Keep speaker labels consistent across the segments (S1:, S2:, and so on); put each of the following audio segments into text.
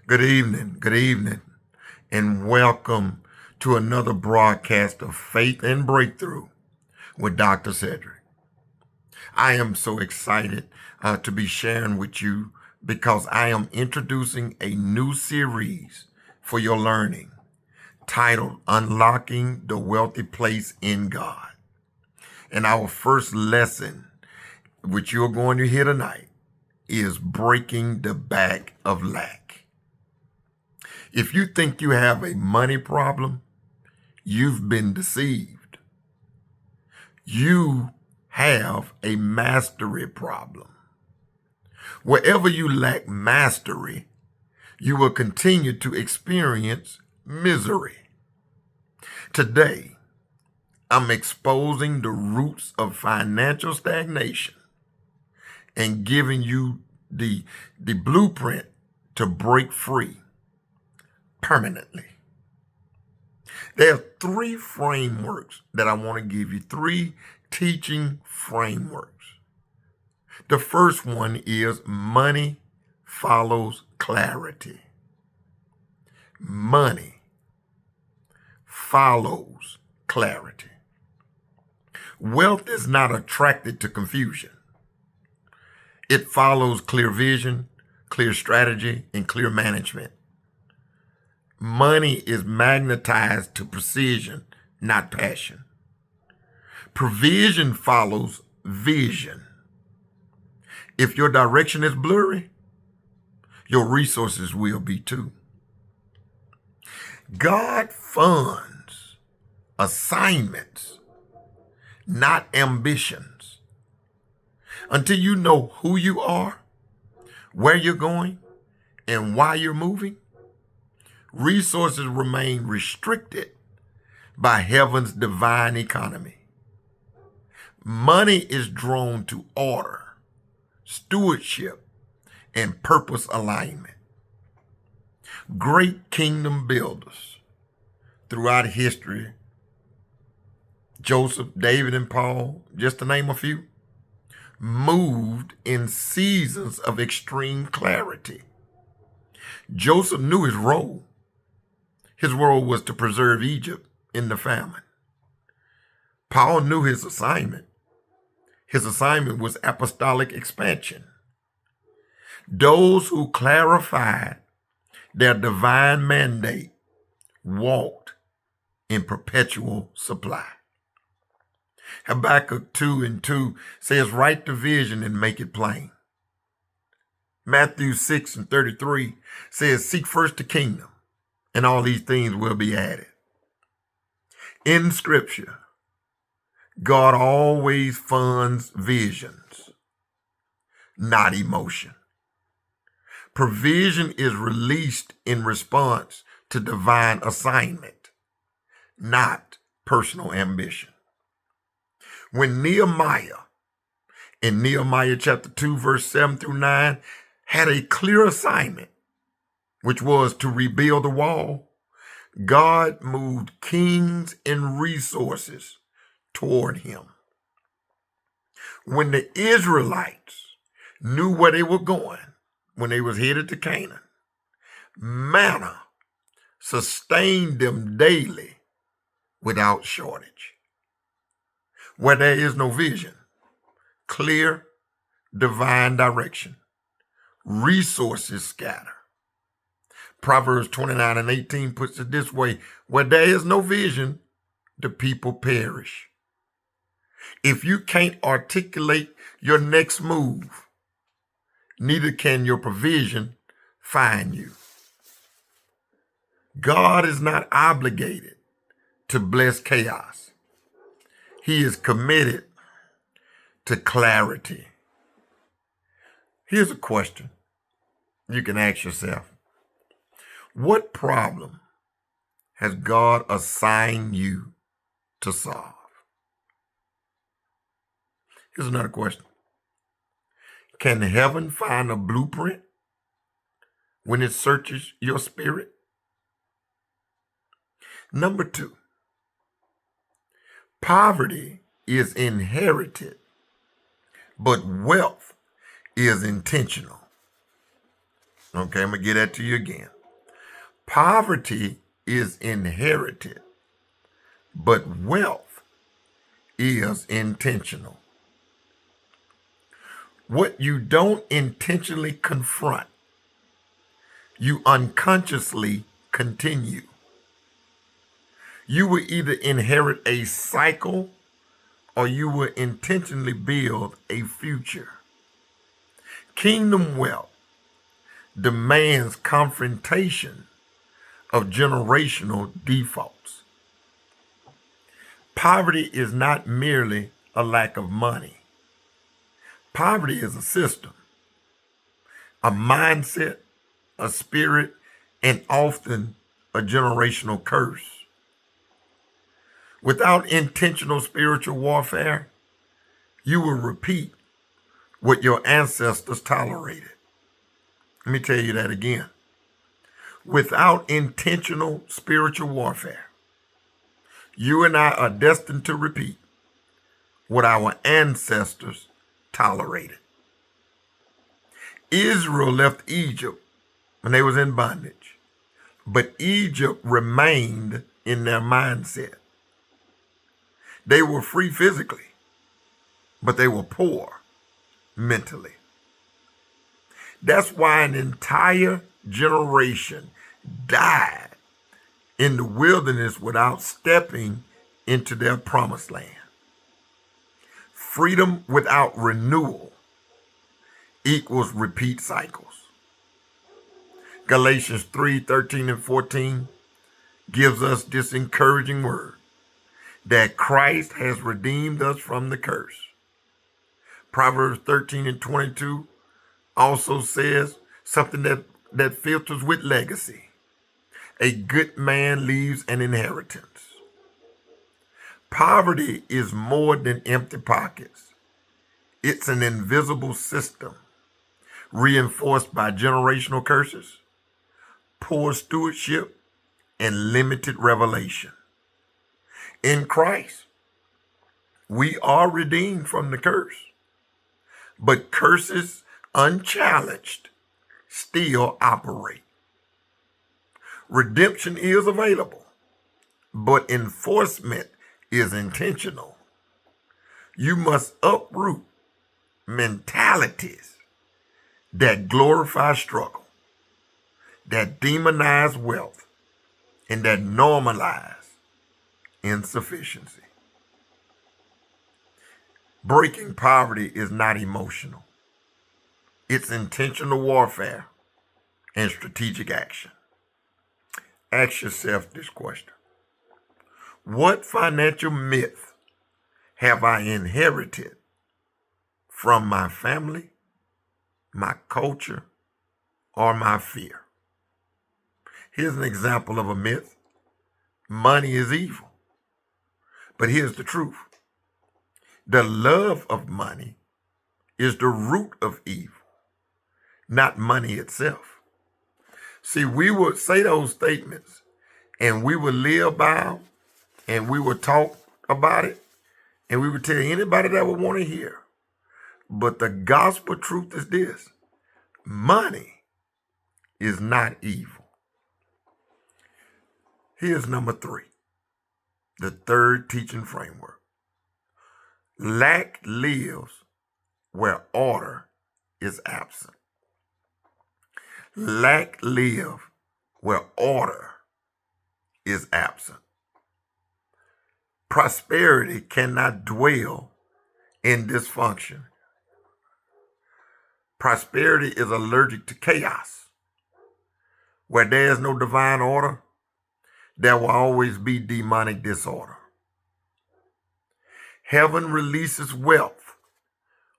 S1: Good evening, and welcome to another broadcast of Faith and Breakthrough with Dr. Cedric. I am so excited to be sharing with you because I am introducing a new series for your learning titled Unlocking the Wealthy Place in God. And our first lesson, which you're going to hear tonight, is breaking the back of lack. If you think you have a money problem, you've been deceived. You have a mastery problem. Wherever you lack mastery, you will continue to experience misery. Today, I'm exposing the roots of financial stagnation and giving you the blueprint to break free permanently. There are three frameworks that I want to give you, three teaching frameworks. The first one is money follows clarity. Money follows clarity. Wealth is not attracted to confusion. It follows clear vision, clear strategy, and clear management. Money is magnetized to precision, not passion. Provision follows vision. If your direction is blurry, your resources will be too. God funds assignments, not ambitions. Until you know who you are, where you're going, and why you're moving, resources remain restricted by heaven's divine economy. Money is drawn to order, stewardship, and purpose alignment. Great kingdom builders throughout history, Joseph, David, and Paul, just to name a few, moved in seasons of extreme clarity. Joseph knew his role. His role was to preserve Egypt in the famine. Paul knew his assignment. His assignment was apostolic expansion. Those who clarified their divine mandate walked in perpetual supply. Habakkuk 2:2 says, write the vision and make it plain. Matthew 6:33 says, seek first the kingdom, and all these things will be added. In Scripture, God always funds visions, not emotion. Provision is released in response to divine assignment, not personal ambition. When Nehemiah, in Nehemiah chapter 2, verse 7 through 9, had a clear assignment, which was to rebuild the wall, God moved kings and resources toward him. When the Israelites knew where they were going, when they was headed to Canaan, manna sustained them daily without shortage. Where there is no vision, clear divine direction, resources scatter. Proverbs 29:18 puts it this way, where there is no vision, the people perish. If you can't articulate your next move, neither can your provision find you. God is not obligated to bless chaos. He is committed to clarity. Here's a question you can ask yourself. What problem has God assigned you to solve? Here's another question. Can heaven find a blueprint when it searches your spirit? Number 2, poverty is inherited, but wealth is intentional. Okay, I'm going to get that to you again. Poverty is inherited, but wealth is intentional. What you don't intentionally confront, you unconsciously continue. You will either inherit a cycle or you will intentionally build a future. Kingdom wealth demands confrontation of generational defaults. Poverty is not merely a lack of money. Poverty is a system, a mindset, a spirit, and often a generational curse. Without intentional spiritual warfare, you will repeat what your ancestors tolerated. Let me tell you that again. Without intentional spiritual warfare, you and I are destined to repeat what our ancestors tolerated. Israel left Egypt when they was in bondage, but Egypt remained in their mindset. They were free physically, but they were poor mentally. That's why an entire generation died in the wilderness without stepping into their promised land. Freedom without renewal equals repeat cycles. Galatians 3:13 and 14 gives us this encouraging word that Christ has redeemed us from the curse. Proverbs 13 and 22 also says something that filters with legacy. A good man leaves an inheritance. Poverty is more than empty pockets. It's an invisible system reinforced by generational curses, poor stewardship, and limited revelation. In Christ, we are redeemed from the curse, but curses unchallenged still operate. Redemption is available, but enforcement is intentional. You must uproot mentalities that glorify struggle, that demonize wealth, and that normalize insufficiency. Breaking poverty is not emotional. It's intentional warfare and strategic action. Ask yourself this question. What financial myth have I inherited from my family, my culture, or my fear? Here's an example of a myth. Money is evil. But here's the truth. The love of money is the root of evil, not money itself. See, we would say those statements and we would live by them and we would talk about it and we would tell anybody that would want to hear. But the gospel truth is this. Money is not evil. Here's number 3, the third teaching framework. Lack lives where order is absent. Lack lives where order is absent. Prosperity cannot dwell in dysfunction. Prosperity is allergic to chaos. Where there is no divine order, there will always be demonic disorder. Heaven releases wealth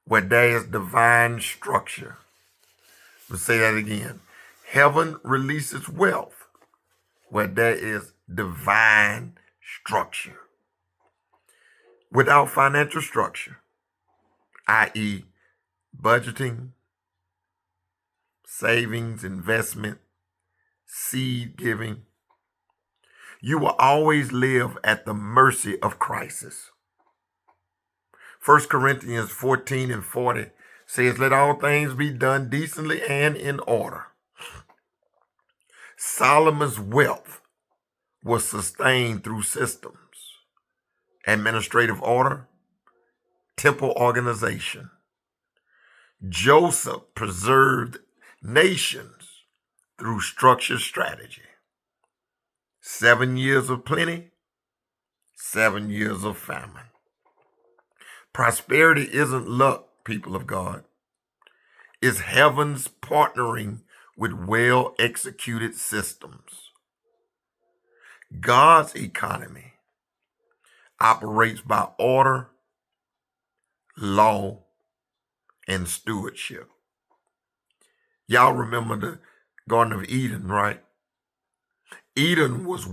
S1: where there is divine structure. Let's say that again. Heaven releases wealth where there is divine structure. Without financial structure, i.e., budgeting, savings, investment, seed giving, you will always live at the mercy of crisis. 1 Corinthians 14 and 40 says, let all things be done decently and in order. Solomon's wealth was sustained through systems, administrative order, temple organization. Joseph preserved nations through structured strategy. 7 years of plenty, 7 years of famine. Prosperity isn't luck, people of God. It's heaven's partnering with well-executed systems. God's economy operates by order, law, and stewardship. Y'all remember the Garden of Eden, right? Eden was a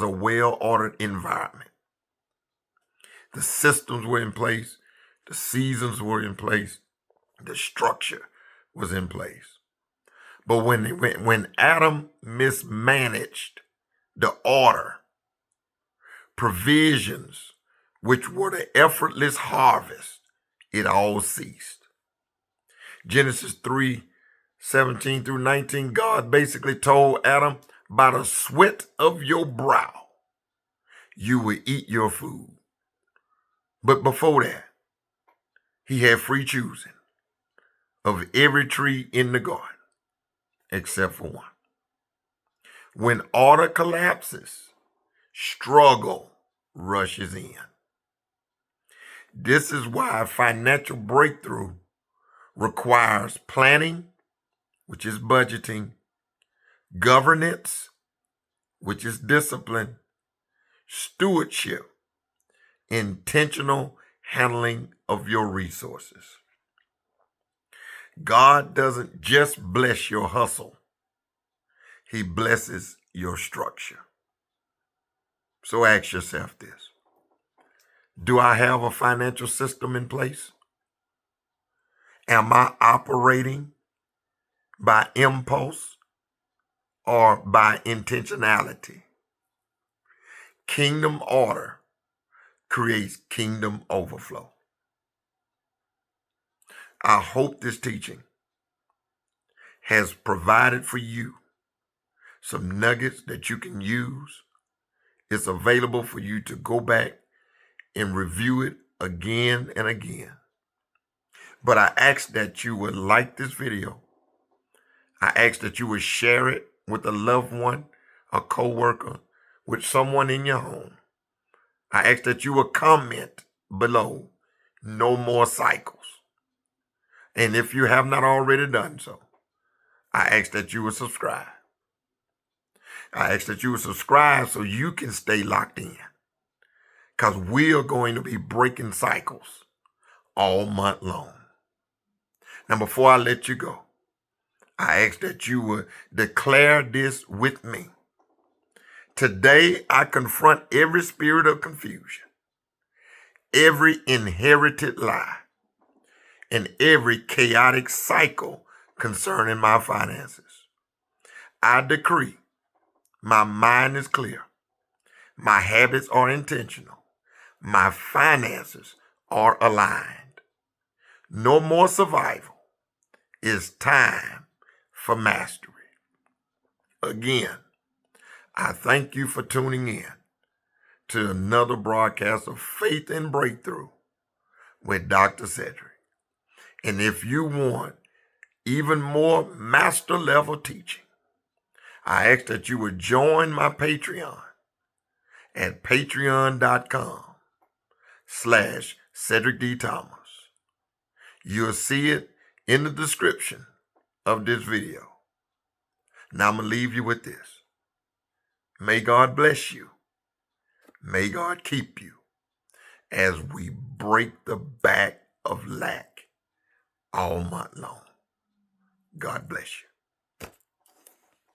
S1: well-ordered environment. The systems were in place, the seasons were in place, the structure was in place. But when Adam mismanaged the order, provisions, which were the effortless harvest, it all ceased. Genesis 3:17 through 19, God basically told Adam, by the sweat of your brow, you will eat your food. But before that, he had free choosing of every tree in the garden, except for one. When order collapses, struggle rushes in. This is why financial breakthrough requires planning, which is budgeting, governance, which is discipline, stewardship, intentional handling of your resources. God doesn't just bless your hustle, he blesses your structure. So ask yourself this: do I have a financial system in place? Am I operating by impulse or by intentionality? Kingdom order creates kingdom overflow. I hope this teaching has provided for you some nuggets that you can use. It's available for you to go back and review it again and again. But I ask that you would like this video. I ask that you would share it with a loved one, a coworker, with someone in your home. I ask that you would comment below, no more cycles. And if you have not already done so, I ask that you would subscribe. I ask that you would subscribe so you can stay locked in, because we are going to be breaking cycles all month long. Now, before I let you go, I ask that you would declare this with me. Today, I confront every spirit of confusion, every inherited lie, and every chaotic cycle concerning my finances. I decree my mind is clear, my habits are intentional, my finances are aligned. No more survival. It's time for mastery. Again, I thank you for tuning in to another broadcast of Faith and Breakthrough with Dr. Cedric. And if you want even more master level teaching, I ask that you would join my Patreon at patreon.com/Cedric D. Thomas. You'll see it in the description of this video. Now I'm going to leave you with this. May God bless you. May God keep you as we break the back of lack all month long. God bless you.